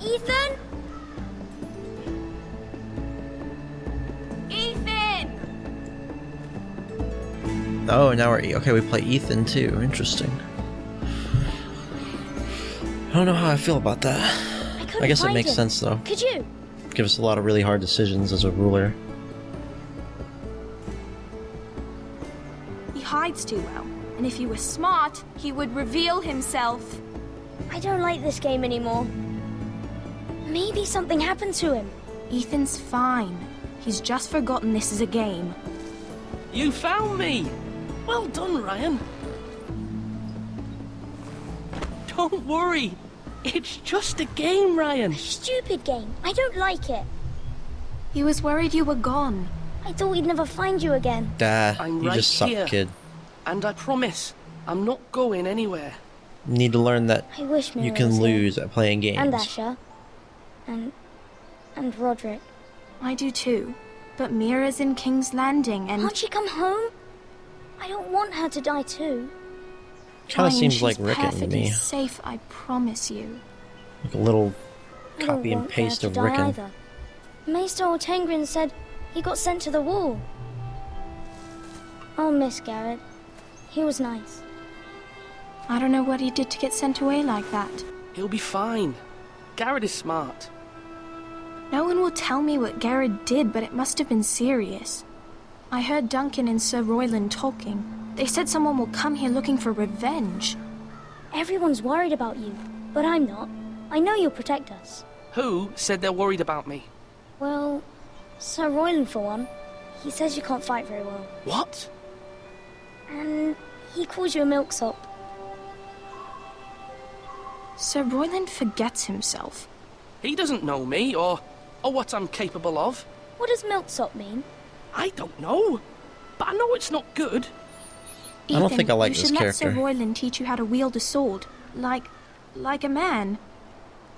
Ethan? Ethan! Oh, now we're... Okay, we play Ethan too. Interesting. I don't know how I feel about that. I guess it makes sense though. Could you? Give us a lot of really hard decisions as a ruler. He hides too well, and if he were smart, he would reveal himself. I don't like this game anymore. Maybe something happened to him. Ethan's fine. He's just forgotten this is a game. You found me! Well done, Ryan. Don't worry. It's just a game, Ryan. Stupid game. I don't like it. He was worried you were gone. I thought we'd never find you again. I'm you right just suck, here. kid. And I promise, I'm not going anywhere. You need to learn that I wish Mira you can was here. lose at playing games. And Asher. And Roderick. I do too. But Mira's in King's Landing and... Can't she come home? I don't want her to die too. Kind of Ryan, seems she's like Rickon to perfectly me. safe, I promise you. Like a little I don't copy and want her paste to of die Rickon. either. Maester Ortengrin said he got sent to the wall. I'll miss Garrett. He was nice. I don't know what he did to get sent away like that. He'll be fine. Garrett is smart. No one will tell me what Garrett did, but it must have been serious. I heard Duncan and Sir Royland talking. They said someone will come here looking for revenge. Everyone's worried about you, but I'm not. I know you'll protect us. Who said they're worried about me? Well, Sir Royland for one. He says you can't fight very well. What? And he calls you a milksop. Sir Royland forgets himself. He doesn't know me or what I'm capable of. What does milksop mean? I don't know. But I know it's not good. I don't think I like you this should let Sir character. Royland teach you how to wield a sword, like a man.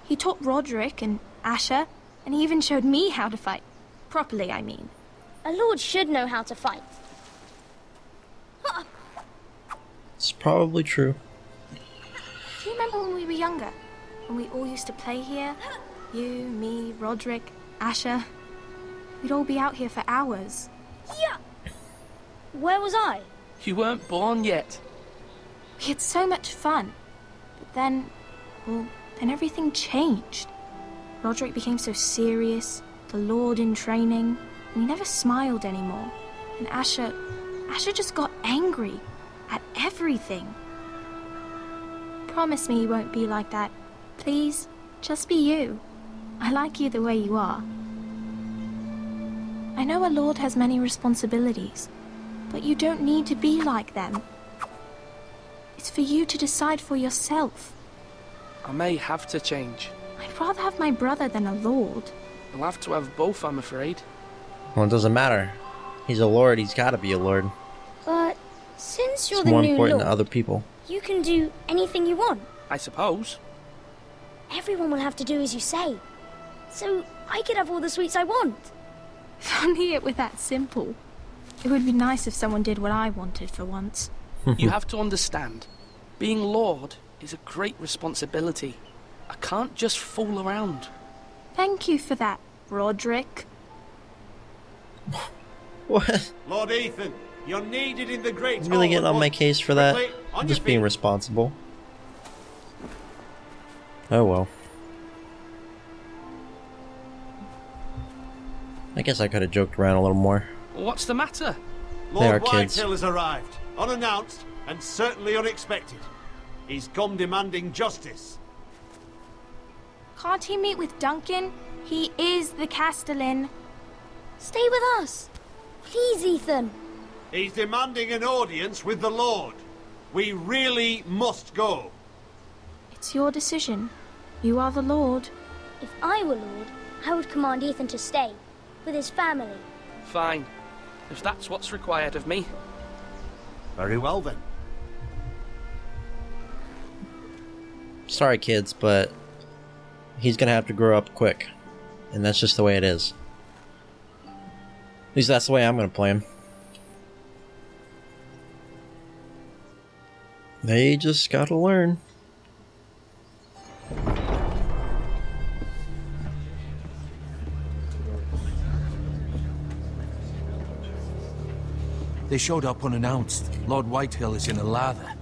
He taught Roderick and Asher, and he even showed me how to fight. Properly, I mean. A lord should know how to fight. It's probably true. Do you remember when we were younger? When we all used to play here? You, me, Roderick, Asher. We'd all be out here for hours. Yeah. Where was I? You weren't born yet. We had so much fun. But then, well, then everything changed. Roderick became so serious, the Lord in training, and he never smiled anymore. And Asher just got angry at everything. Promise me you won't be like that. Please, just be you. I like you the way you are. I know a lord has many responsibilities, but you don't need to be like them. It's for you to decide for yourself. I may have to change. I'd rather have my brother than a lord. I'll have to have both, I'm afraid. Well, it doesn't matter. He's a lord, he's gotta be a lord. But since you're It's the more new important lord, than other people. you can do anything you want. I suppose. Everyone will have to do as you say. So I could have all the sweets I want. If only it were that simple. It would be nice if someone did what I wanted for once. You have to understand. Being Lord is a great responsibility. I can't just fool around. Thank you for that, Roderick. What? Lord Ethan, you're needed in the Great I'm really Hall getting on at my once. case for that. Quickly, on I'm your just being feet. responsible. Oh well. I guess I could have joked around a little more. What's the matter? They are Lord kids. Whitehill has arrived, unannounced and certainly unexpected. He's come demanding justice. Can't he meet with Duncan? He is the Castellan. Stay with us. Please, Ethan. He's demanding an audience with the Lord. We really must go. It's your decision. You are the Lord. If I were Lord, I would command Ethan to stay with his family. Fine. If that's what's required of me. Very well then. Sorry, kids, but he's gonna have to grow up quick. And that's just the way it is. At least that's the way I'm gonna play him. They just gotta learn. They showed up unannounced. Lord Whitehill is in a lather.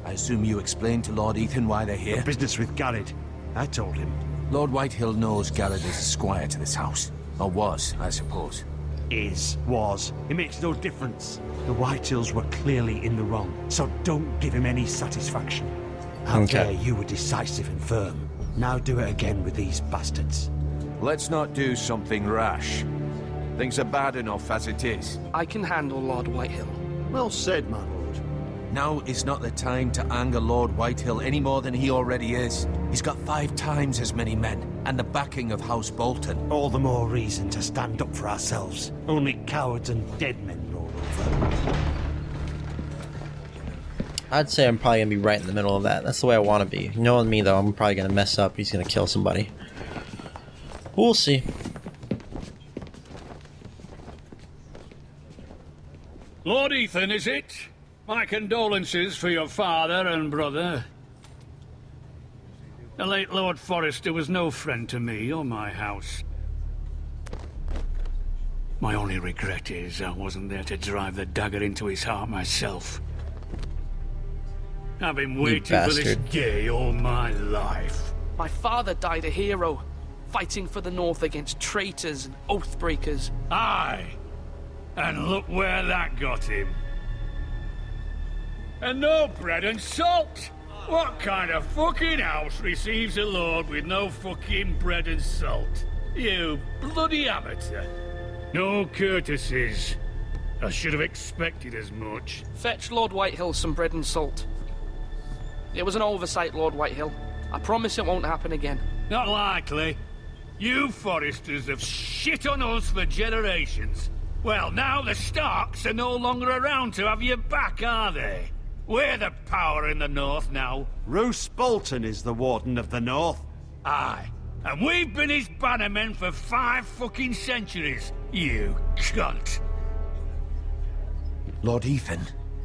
I assume you explained to Lord Ethan why they're here? Business with Garrett. I told him. Lord Whitehill knows Garrett is a squire to this house. Or was, I suppose. Was. It makes no difference. The Whitehills were clearly in the wrong, so don't give him any satisfaction. Out Okay. there, you were decisive and firm. Now do it again with these bastards. Let's not do something rash. Things are bad enough as it is. I can handle Lord Whitehill. Well said, my lord. Now is not the time to anger Lord Whitehill any more than he already is. He's got 5 times as many men, and the backing of House Bolton. All the more reason to stand up for ourselves. Only cowards and dead men roll over. I'd say I'm probably gonna be right in the middle of that. That's the way I want to be. Knowing me, though, I'm probably gonna mess up. He's gonna kill somebody. We'll see. Lord Ethan, is it? My condolences for your father and brother. The late Lord Forrester was no friend to me or my house. My only regret is I wasn't there to drive the dagger into his heart myself. I've been waiting for this bastard. day all my life. My father died a hero, fighting for the North against traitors and oathbreakers. Aye. And look where that got him. And no bread and salt! What kind of fucking house receives a lord with no fucking bread and salt? You bloody amateur. No courtesies. I should have expected as much. Fetch Lord Whitehill some bread and salt. It was an oversight, Lord Whitehill. I promise it won't happen again. Not likely. You Foresters have shit on us for generations. Well, now the Starks are no longer around to have your back, are they? We're the power in the North now. Roose Bolton is the Warden of the North. Aye. And we've been his bannermen for 5 fucking centuries, you cunt. Lord Ethan,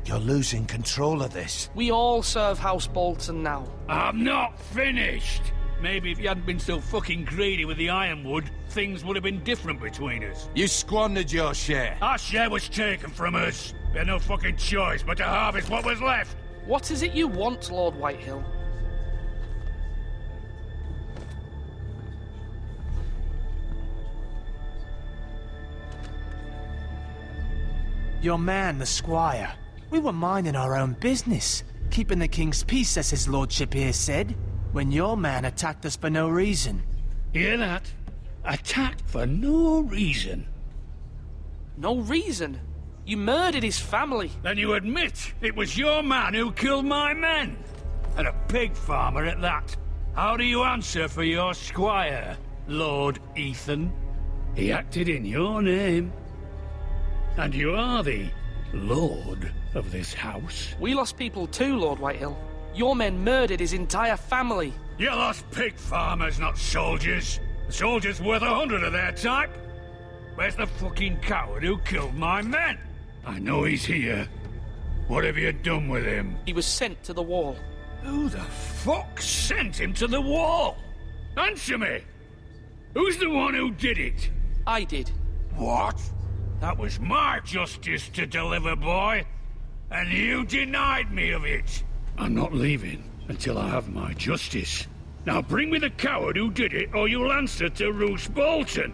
you're losing control of this. We all serve House Bolton now. I'm not finished. Maybe if you hadn't been so fucking greedy with the ironwood, things would have been different between us. You squandered your share. Our share was taken from us. We had no fucking choice but to harvest what was left. What is it you want, Lord Whitehill? Your man, the squire. We were minding our own business, keeping the king's peace, as his lordship here said, when your man attacked us for no reason. Hear that? Attacked for no reason. No reason. You murdered his family. Then you admit it was your man who killed my men. And a pig farmer at that. How do you answer for your squire, Lord Ethan? He acted in your name. And you are the lord of this house. We lost people too, Lord Whitehill. Your men murdered his entire family. You lost pig farmers, not soldiers. The soldiers worth 100 of their type. Where's the fucking coward who killed my men? I know he's here. What have you done with him? He was sent to the wall. Who the fuck sent him to the wall? Answer me! Who's the one who did it? I did. What? That was my justice to deliver, boy. And you denied me of it. I'm not leaving until I have my justice. Now bring me the coward who did it, or you'll answer to Roose Bolton.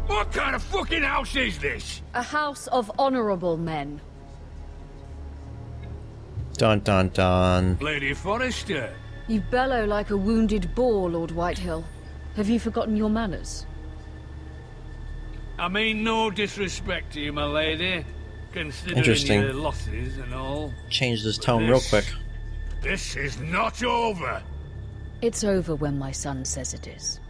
What kind of fucking house is this? A house of honorable men. Dun dun dun. Lady Forrester. You bellow like a wounded boar, Lord Whitehill. Have you forgotten your manners? I mean no disrespect to you, my lady. Considering Interesting. your losses and all. Changed his tone real quick. This is not over. It's over when my son says it is.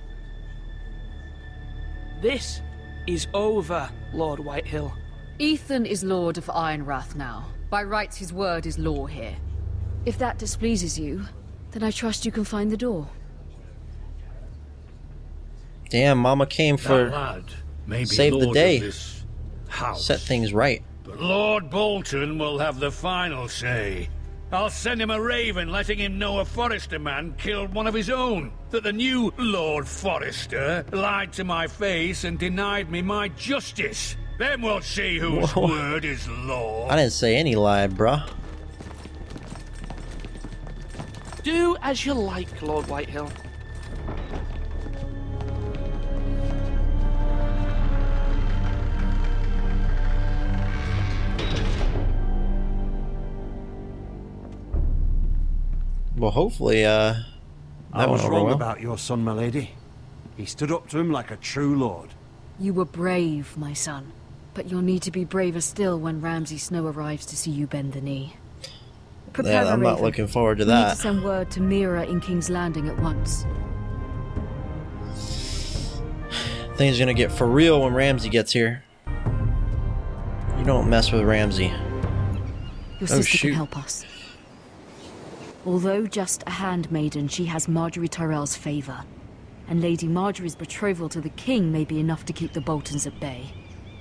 This is over, Lord Whitehill. Ethan is Lord of Ironrath now. By rights, his word is law here. If that displeases you, then I trust you can find the door. Damn, Mama came That for lad Maybe save the lord day. of this house. Set things right. But Lord Bolton will have the final say. I'll send him a raven letting him know a Forrester man killed one of his own. That the new Lord Forrester lied to my face and denied me my justice. Then we'll see whose Whoa. word is law. I didn't say any lie, bruh. Do as you like, Lord Whitehill. Well, hopefully, I that was went over wrong well. about your son, my lady. He stood up to him like a true lord. You were brave, my son. But you'll need to be braver still when Ramsay Snow arrives to see you bend the knee. Prepare Yeah, the I'm not raven. looking forward to We need to that. send word to Mira in King's Landing at once. Things gonna get for real when Ramsay gets here. You don't mess with Ramsay. Your Oh, sister shoot. can help us. Although just a handmaiden, she has Marjorie Tyrell's favor. And Lady Marjorie's betrothal to the king may be enough to keep the Boltons at bay.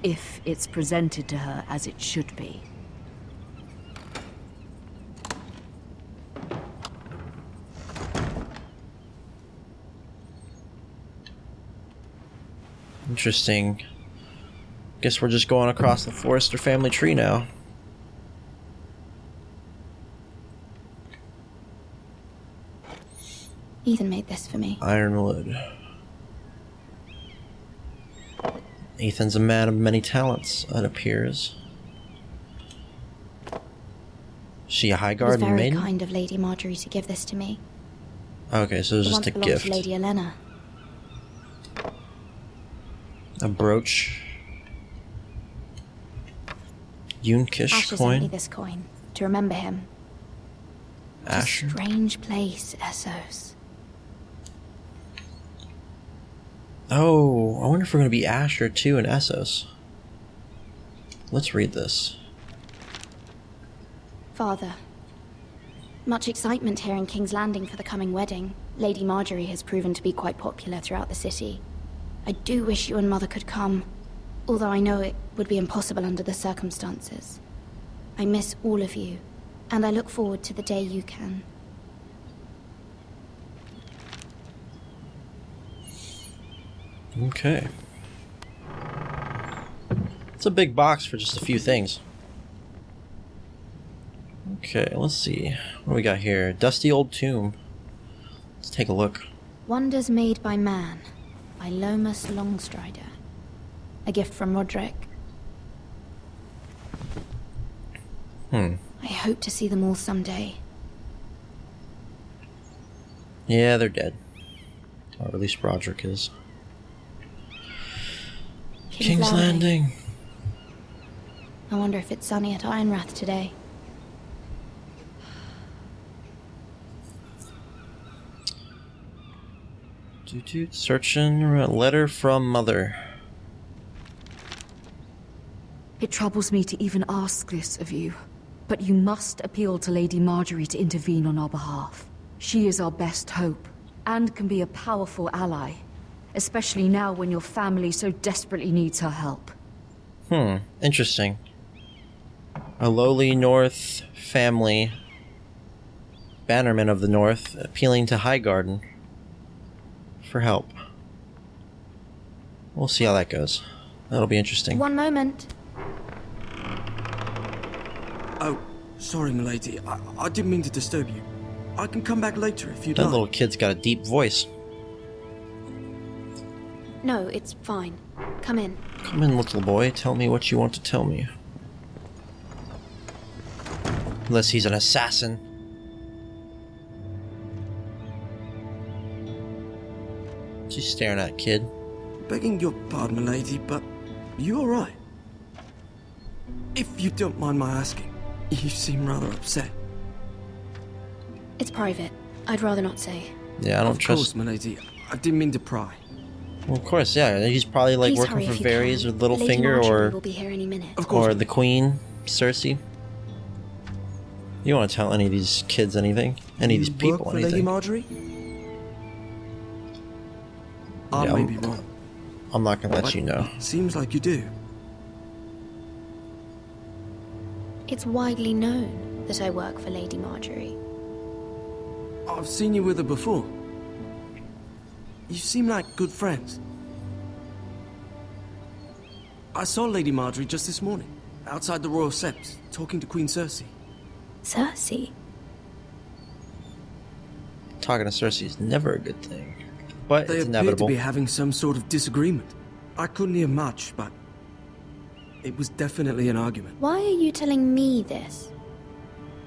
If it's presented to her as it should be. Interesting. Guess we're just going across the Forrester family tree now. Ethan made this for me. Ironwood. Ethan's a man of many talents, it appears. She a High It was Garden very maiden? kind of Lady Marjorie to give this to me. Okay, so it was The just one a that belonged gift. to Lady Elena. A brooch. Yunkish Asher sent me coin. this coin to remember him. It's a Asher. strange place, Essos. Oh, I wonder if we're going to be Asher too in Essos. Let's read this. Father, much excitement here in King's Landing for the coming wedding. Lady Marjorie has proven to be quite popular throughout the city. I do wish you and Mother could come, although I know it would be impossible under the circumstances. I miss all of you, and I look forward to the day you can. Okay. It's a big box for just a few things. Okay, let's see. What do we got here? Dusty old tomb. Let's take a look. Wonders Made by Man, by Lomas Longstrider. A gift from Roderick. I hope to see them all someday. Yeah, they're dead. Or at least Roderick is. King's Landing. I wonder if it's sunny at Ironrath today. Searching a letter from Mother. It troubles me to even ask this of you, but you must appeal to Lady Marjorie to intervene on our behalf. She is our best hope, and can be a powerful ally, especially now when your family so desperately needs her help. Interesting. A lowly North family, bannerman of the North, appealing to Highgarden for help. We'll see how that goes. That'll be interesting. One moment. Oh, sorry, milady. I didn't mean to disturb you. I can come back later if you'd That like. little kid's got a deep voice. No, it's fine. Come in. Come in, little boy. Tell me what you want to tell me. Unless he's an assassin. What's he staring at, kid? Begging your pardon, milady, but you all right? If you don't mind my asking, you seem rather upset. It's private. I'd rather not say. Yeah, I don't Of trust. course, milady. I didn't mean to pry. Well, of course, yeah. He's probably like Please working hurry for if you Varys can. or Littlefinger Lady Marjorie or will be here any minute. Of course. or the Queen, Cersei. You don't want to tell any of these kids anything? Any of these You work people for Lady anything? Marjorie? I Yeah, may be wrong. I'm not gonna let But you know. Seems like you do. It's widely known that I work for Lady Marjorie. I've seen you with her before. You seem like good friends. I saw Lady Marjorie just this morning, outside the Royal Sept, talking to Queen Cersei. Cersei? Talking to Cersei is never a good thing, but They it's appeared to inevitable. be having some sort of disagreement. I couldn't hear much, but it was definitely an argument. Why are you telling me this?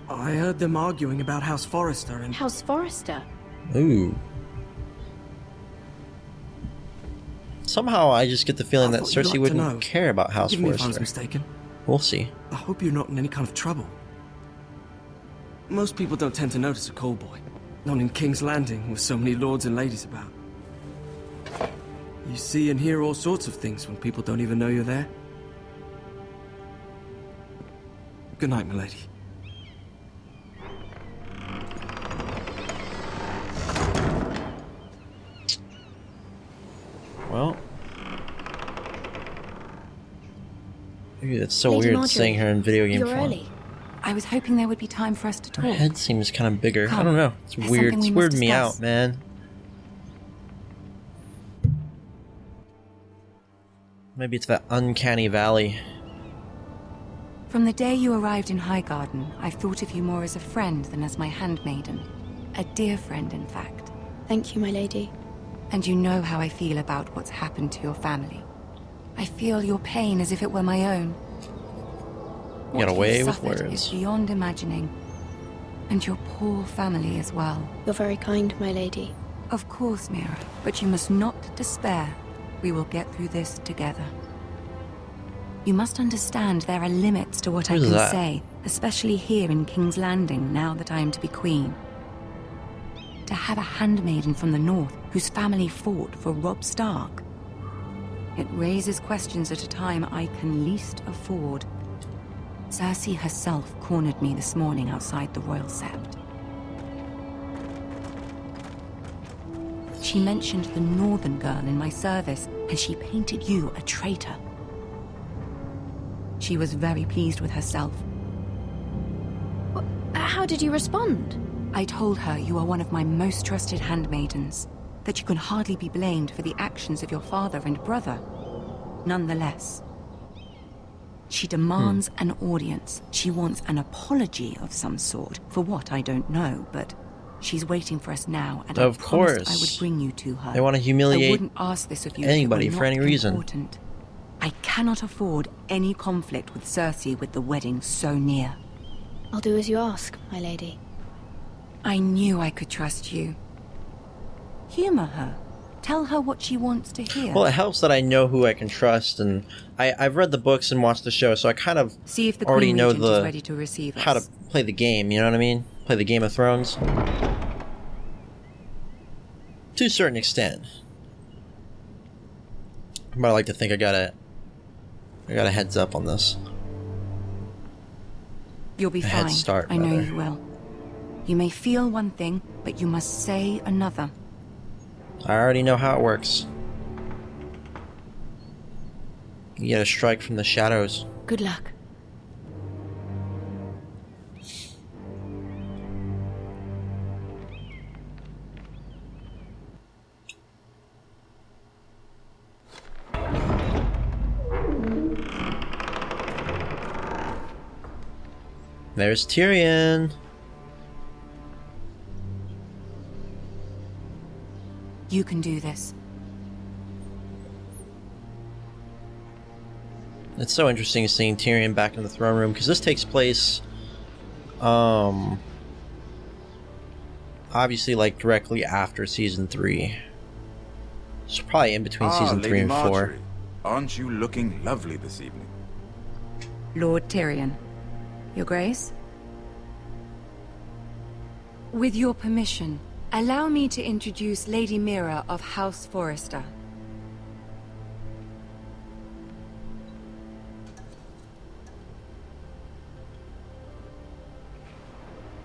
I heard them arguing about House Forrester and... House Forrester? Ooh. Somehow I just get the feeling I that thought you'd Cersei like to wouldn't know. care about House Forgive me if I was Forrester. mistaken. We'll see. I hope you're not in any kind of trouble. Most people don't tend to notice a call boy. Not in King's Landing with so many lords and ladies about. You see and hear all sorts of things when people don't even know you're there. Good night, milady. Well, maybe that's so Lady weird Marjorie, seeing her in video game You're form. early. I was hoping there would be time for us to Her talk. head seems kind of bigger. I Come, don't know. It's there's weird. something It's we must weirding me discuss. out, man. Maybe it's that uncanny valley. From the day you arrived in Highgarden, I've thought of you more as a friend than as my handmaiden. A dear friend, in fact. Thank you, my lady. And you know how I feel about what's happened to your family. I feel your pain as if it were my own. Get away you've with suffered words. is beyond imagining. And your poor family as well. You're very kind, my lady. Of course, Mira, but you must not despair. We will get through this together. You must understand there are limits to what I Who's can that? say, especially here in King's Landing, now that I am to be queen. To have a handmaiden from the north whose family fought for Robb Stark. It raises questions at a time I can least afford. Cersei herself cornered me this morning outside the Royal Sept. She mentioned the northern girl in my service, and she painted you a traitor. She was very pleased with herself. How did you respond? I told her you are one of my most trusted handmaidens, that you can hardly be blamed for the actions of your father and brother. Nonetheless, she demands an audience. She wants an apology of some sort, for what I don't know, but she's waiting for us now, and Of I promised I course. would bring you to her. They want to I humiliate wouldn't ask this of you if it anybody were for not any reason. important. I cannot afford any conflict with Cersei with the wedding so near. I'll do as you ask, my lady. I knew I could trust you. Humor her. Tell her what she wants to hear. Well, it helps that I know who I can trust, and I've read the books and watched the show, so I kind of See if the already Queen know Regent is the ready to receive us. how to play the game. You know what I mean? Play the Game of Thrones to a certain extent. But I like to think I got a heads up on this. You'll be A head fine. start, I know rather. you will. You may feel one thing, but you must say another. I already know how it works. You get a strike from the shadows. Good luck. There's Tyrion. You can do this. It's so interesting seeing Tyrion back in the throne room, because this takes place, obviously, like, directly after Season 3. So probably in between Season 3 Lady and 4. Marjorie, aren't you looking lovely this evening? Lord Tyrion. Your Grace? With your permission, allow me to introduce Lady Mira of House Forrester.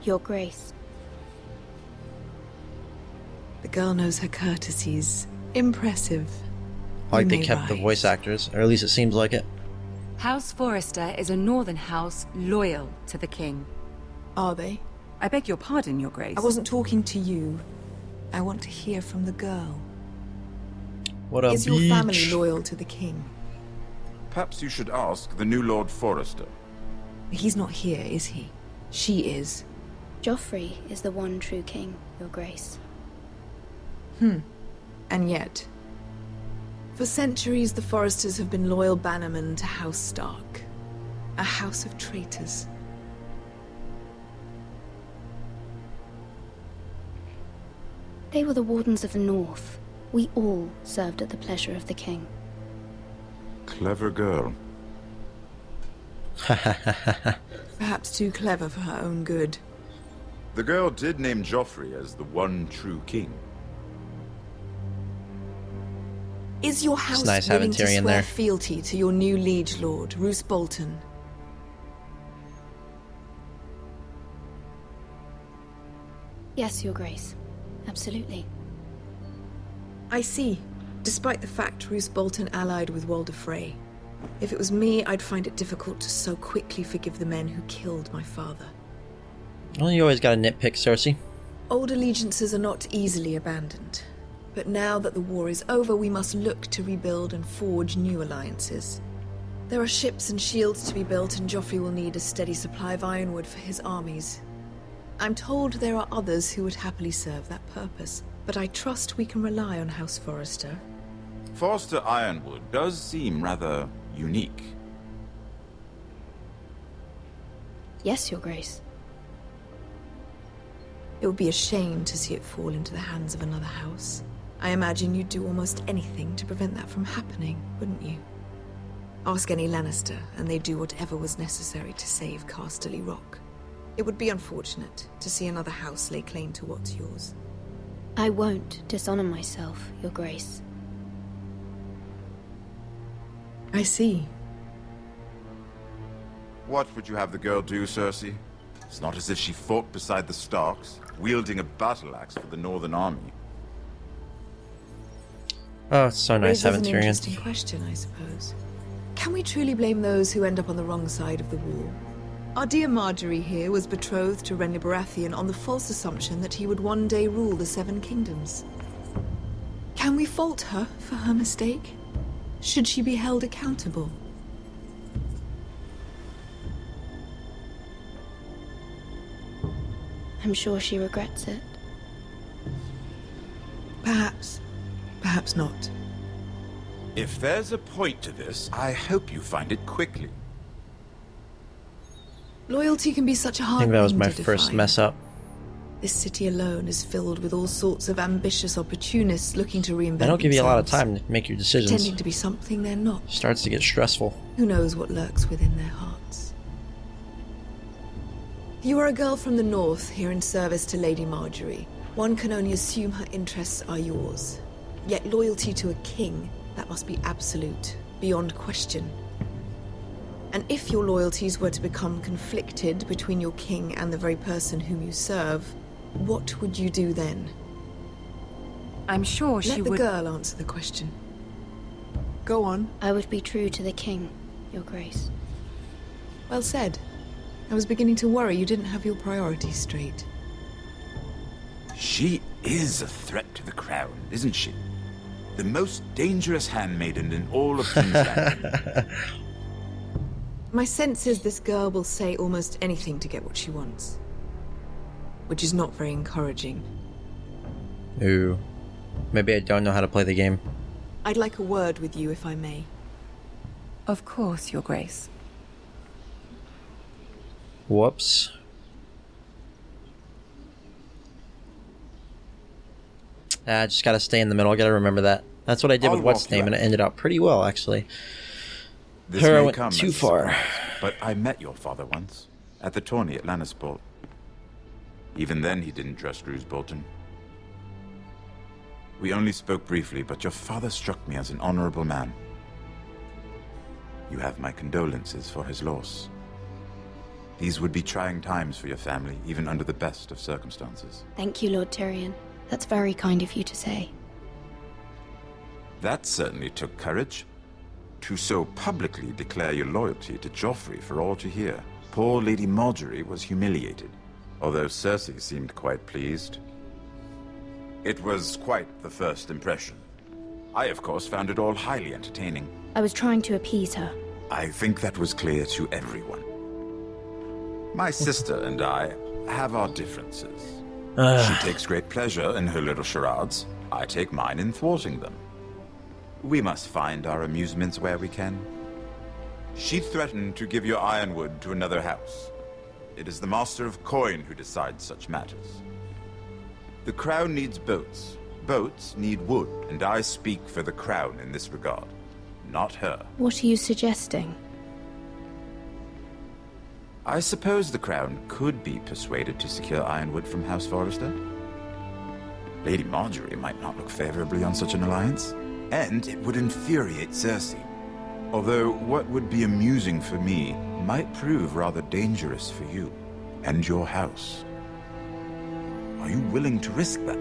Your Grace. The girl knows her courtesies. Impressive. Like they may kept the rise. voice actors, or at least it seems like it. House Forrester is a northern house loyal to the king. Are they? I beg your pardon, Your Grace. I wasn't talking to you. I want to hear from the girl. What a Is beach. your family loyal to the king? Perhaps you should ask the new Lord Forrester. He's not here, is he? She is. Joffrey is the one true king, Your Grace. And yet, for centuries the Forresters have been loyal bannermen to House Stark. A house of traitors. They were the Wardens of the North. We all served at the pleasure of the king. Clever girl. Perhaps too clever for her own good. The girl did name Joffrey as the one true king. Is your house nice willing having to Tyrion swear there. fealty to your new liege lord, Roose Bolton? Yes, Your Grace. Absolutely. I see. Despite the fact Roose Bolton allied with Walder Frey. If it was me, I'd find it difficult to so quickly forgive the men who killed my father. Well, you always gotta nitpick, Cersei. Old allegiances are not easily abandoned. But now that the war is over, we must look to rebuild and forge new alliances. There are ships and shields to be built, and Joffrey will need a steady supply of ironwood for his armies. I'm told there are others who would happily serve that purpose, but I trust we can rely on House Forrester. Forster Ironwood does seem rather unique. Yes, Your Grace. It would be a shame to see it fall into the hands of another house. I imagine you'd do almost anything to prevent that from happening, wouldn't you? Ask any Lannister, and they'd do whatever was necessary to save Casterly Rock. It would be unfortunate to see another house lay claim to what's yours. I won't dishonor myself, Your Grace. I see. What would you have the girl do, Cersei? It's not as if she fought beside the Starks, wielding a battle axe for the Northern Army. Oh, it's so nice Raises having an Tyrion. interesting question, I suppose. Can we truly blame those who end up on the wrong side of the war? Our dear Marjorie here was betrothed to Renly Baratheon on the false assumption that he would one day rule the Seven Kingdoms. Can we fault her for her mistake? Should she be held accountable? I'm sure she regrets it. Perhaps. Perhaps not. If there's a point to this, I hope you find it quickly. Loyalty can be such a I hard think that was thing my to first define. mess up. This city alone is filled with all sorts of ambitious opportunists looking to reinvent They don't give you a lot of themselves, time to make your decisions. pretending to be something they're not. Starts to get stressful. Who knows what lurks within their hearts? You are a girl from the north, here in service to Lady Marjorie. One can only assume her interests are yours. Yet loyalty to a king, that must be absolute, beyond question. And if your loyalties were to become conflicted between your king and the very person whom you serve, what would you do then? I'm sure she Let the would... girl answer the question. Go on. I would be true to the king, Your Grace. Well said. I was beginning to worry you didn't have your priorities straight. She is a threat to the crown, isn't she? The most dangerous handmaiden in all of King's Landing. My sense is this girl will say almost anything to get what she wants. Which is not very encouraging. Ooh. Maybe I don't know how to play the game. I'd like a word with you, if I may. Of course, Your Grace. Whoops. I just gotta stay in the middle. I gotta remember that. That's what I did I'll with what's walk name, you and out. it ended up pretty well, actually. This Her, I may went come too as a far. surprise, but I met your father once, at the tourney at Lannisport. Even then, he didn't trust Roose Bolton. We only spoke briefly, but your father struck me as an honorable man. You have my condolences for his loss. These would be trying times for your family, even under the best of circumstances. Thank you, Lord Tyrion. That's very kind of you to say. That certainly took courage. To so publicly declare your loyalty to Joffrey for all to hear. Poor Lady Marjorie was humiliated, although Cersei seemed quite pleased. It was quite the first impression. I, of course, found it all highly entertaining. I was trying to appease her. I think that was clear to everyone. My sister and I have our differences. She takes great pleasure in her little charades. I take mine in thwarting them. We must find our amusements where we can. She threatened to give your ironwood to another house. It is the Master of Coin who decides such matters. The Crown needs boats. Boats need wood, and I speak for the Crown in this regard, not her. What are you suggesting? I suppose the Crown could be persuaded to secure ironwood from House Forrester. Lady Marjorie might not look favorably on such an alliance, and it would infuriate Cersei. Although what would be amusing for me might prove rather dangerous for you and your house. Are you willing to risk that?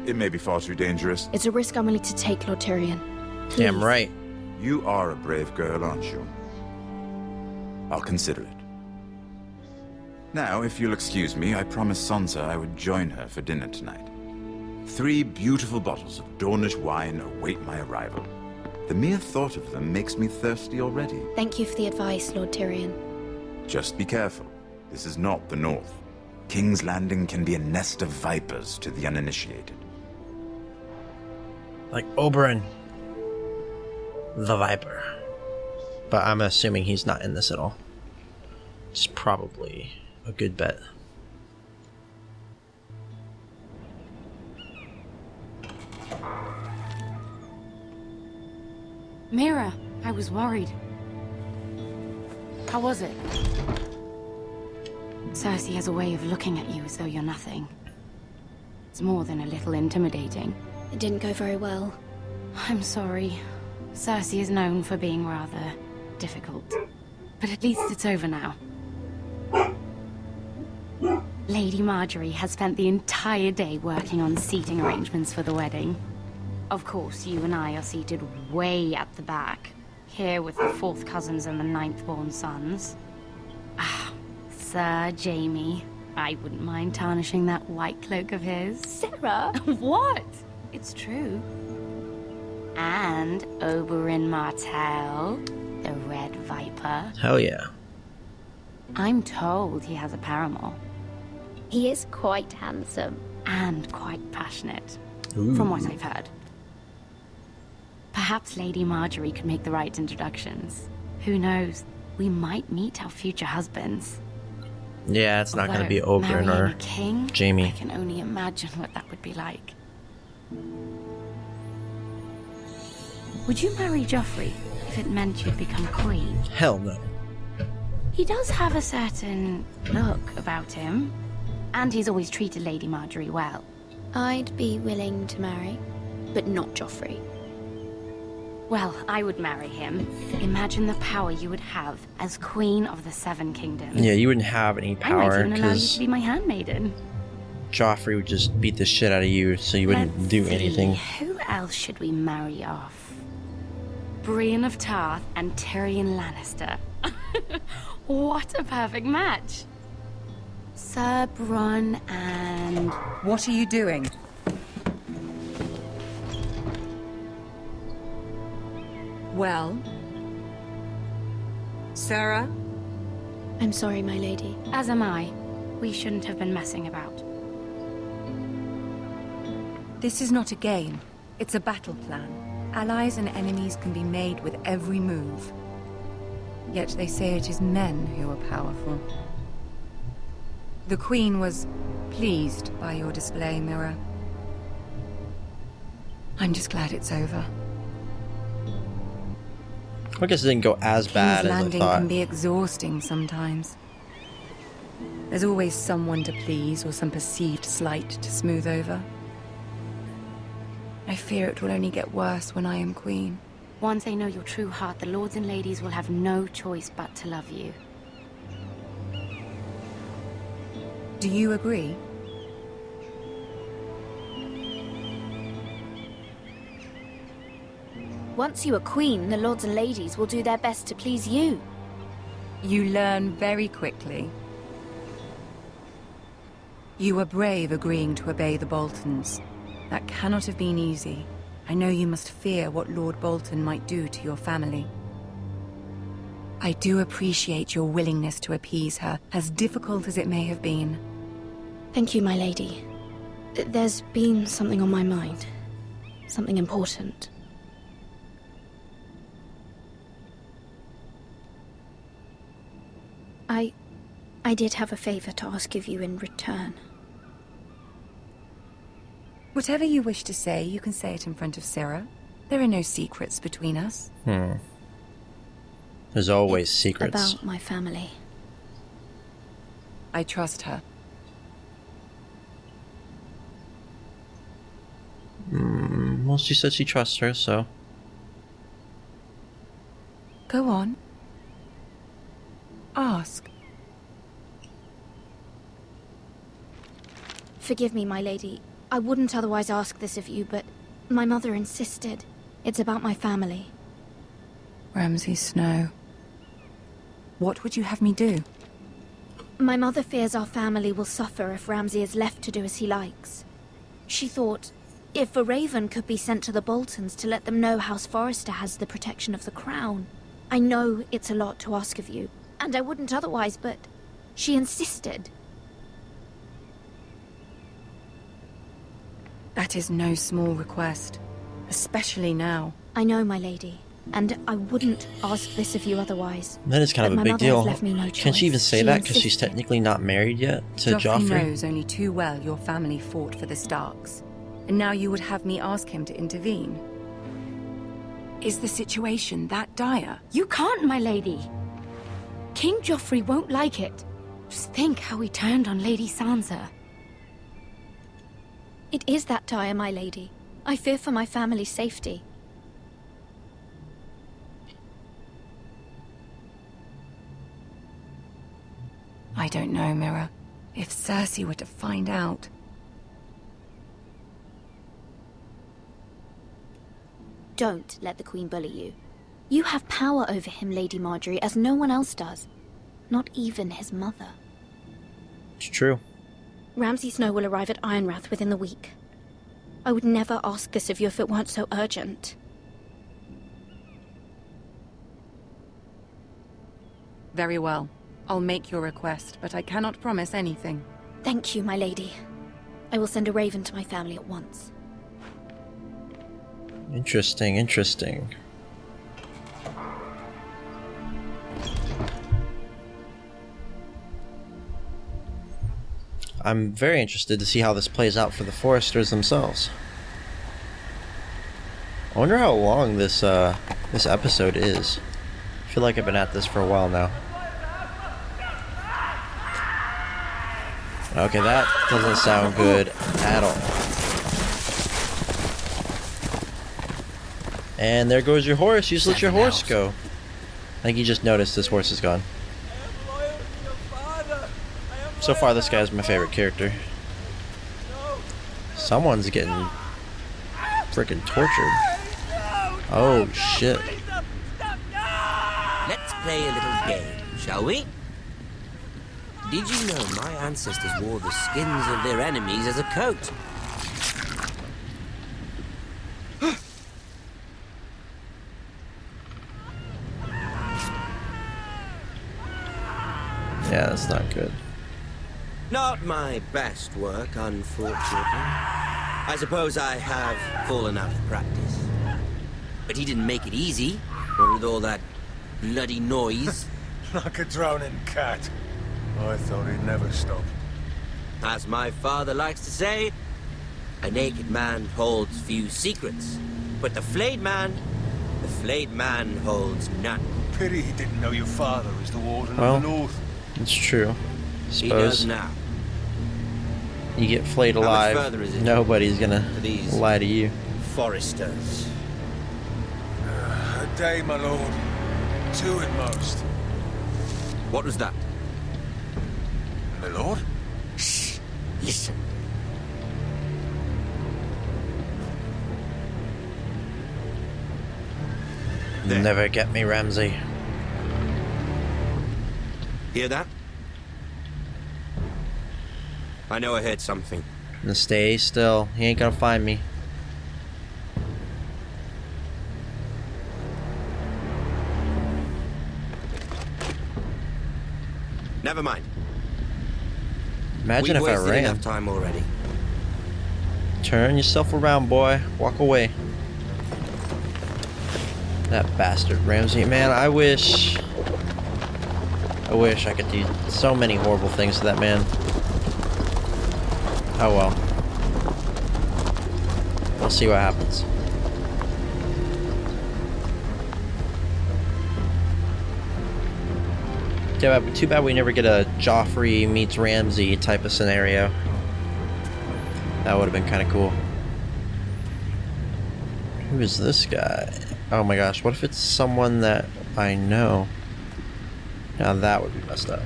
It may be far too dangerous. It's a risk I'm willing to take, Lord Tyrion. Please. Damn right. You are a brave girl, aren't you? I'll consider it. Now, if you'll excuse me, I promised Sansa I would join her for dinner tonight. 3 beautiful bottles of Dornish wine await my arrival. The mere thought of them makes me thirsty already. Thank you for the advice, Lord Tyrion. Just be careful. This is not the North. King's Landing can be a nest of vipers to the uninitiated. Like Oberyn. The Viper. But I'm assuming he's not in this at all. It's probably a good bet. Mira, I was worried. How was it? Cersei has a way of looking at you as though you're nothing. It's more than a little intimidating. It didn't go very well. I'm sorry. Cersei is known for being rather difficult. But at least it's over now. Lady Marjorie has spent the entire day working on seating arrangements for the wedding. Of course, you and I are seated way at the back, here with the 4th cousins and the 9th-born sons. Ah, Sir Jaime. I wouldn't mind tarnishing that white cloak of his. Sarah? What? It's true. And Oberyn Martell, the Red Viper. Hell yeah. I'm told he has a paramour. He is quite handsome. And quite passionate, Ooh. from what I've heard. Perhaps Lady Marjorie could make the right introductions. Who knows? We might meet our future husbands. Yeah, it's not going to be Although Oberyn marrying or a king, Jaime. I can only imagine what that would be like. Would you marry Joffrey if it meant you'd become queen? Hell no. He does have a certain look about him, and he's always treated Lady Marjorie well. I'd be willing to marry, but not Joffrey. Well, I would marry him. Imagine the power you would have as Queen of the Seven Kingdoms. Yeah, you wouldn't have any I might power even allow you because to be my handmaiden. Joffrey would just beat the shit out of you, so you wouldn't Let's do see, anything. Who else should we marry off? Brienne of Tarth and Tyrion Lannister. What a perfect match. Sir Bronn and... What are you doing? Well? Sarah? I'm sorry, my lady. As am I. We shouldn't have been messing about. This is not a game. It's a battle plan. Allies and enemies can be made with every move. Yet they say it is men who are powerful. The Queen was pleased by your display, Mira. I'm just glad it's over. I guess it didn't go as bad King's as I Landing thought. can be exhausting sometimes. There's always someone to please or some perceived slight to smooth over. I fear it will only get worse when I am queen. Once they know your true heart, the lords and ladies will have no choice but to love you. Do you agree? Once you are queen, the lords and ladies will do their best to please you. You learn very quickly. You were brave agreeing to obey the Boltons. That cannot have been easy. I know you must fear what Lord Bolton might do to your family. I do appreciate your willingness to appease her, as difficult as it may have been. Thank you, my lady. There's been something on my mind. Something important. I did have a favor to ask of you in return. Whatever you wish to say, you can say it in front of Sarah. There are no secrets between us. There's always secrets. About my family. I trust her. Well, she said she trusts her, so... Go on. Ask. Forgive me, my lady. I wouldn't otherwise ask this of you, but my mother insisted. It's about my family. Ramsay Snow. What would you have me do? My mother fears our family will suffer if Ramsay is left to do as he likes. She thought, if a raven could be sent to the Boltons to let them know House Forrester has the protection of the crown. I know it's a lot to ask of you, and I wouldn't otherwise, but she insisted. That is no small request, especially now. I know, my lady, and I wouldn't ask this of you otherwise. That is kind of a big deal. Can she even say She that because she's insisted. technically not married yet to Joffrey Joffrey? knows only too well your family fought for the Starks, and now you would have me ask him to intervene. Is the situation that dire? You can't, my lady. King Joffrey won't like it. Just think how he turned on Lady Sansa. It is that dire, my lady. I fear for my family's safety. I don't know, Mira. If Cersei were to find out... Don't let the Queen bully you. You have power over him, Lady Marjorie, as no one else does. Not even his mother. It's true. Ramsay Snow will arrive at Ironrath within the week. I would never ask this of you if it weren't so urgent. Very well. I'll make your request, but I cannot promise anything. Thank you, my lady. I will send a raven to my family at once. Interesting, interesting. I'm very interested to see how this plays out for the Foresters themselves. I wonder how long this this episode is. I feel like I've been at this for a while now. Okay, that doesn't sound good at all. And there goes your horse. You just let your horse go. I think you just noticed this horse is gone. So far, this guy's my favorite character. Someone's getting freaking tortured. Oh, shit. Let's play a little game, shall we? Did you know my ancestors wore the skins of their enemies as a coat? Yeah, that's not good. Not my best work, unfortunately. I suppose I have fallen out of practice. But he didn't make it easy, what with all that bloody noise. Like a droning cat. I thought he'd never stop. As my father likes to say, a naked man holds few secrets. But the flayed man holds none. Pity he didn't know your father is the Warden Well, of the North. it's true. He does now. You get flayed How much alive, further is it nobody's gonna to these lie to you. Foresters. A day, my lord. 2 at most. What was that? My lord? Shh! Listen. Never get me, Ramsay. Hear that? I know I heard something. And stay still. He ain't gonna find me. Never mind. Imagine if I We've wasted ran. enough time already. Turn yourself around, boy. Walk away. That bastard Ramsay. Man, I wish I could do so many horrible things to that man. Oh well. We'll see what happens. Too bad we never get a Joffrey meets Ramsay type of scenario. That would have been kind of cool. Who is this guy? Oh my gosh, what if it's someone that I know? Now that would be messed up.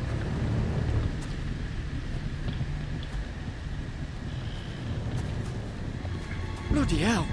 Bloody hell.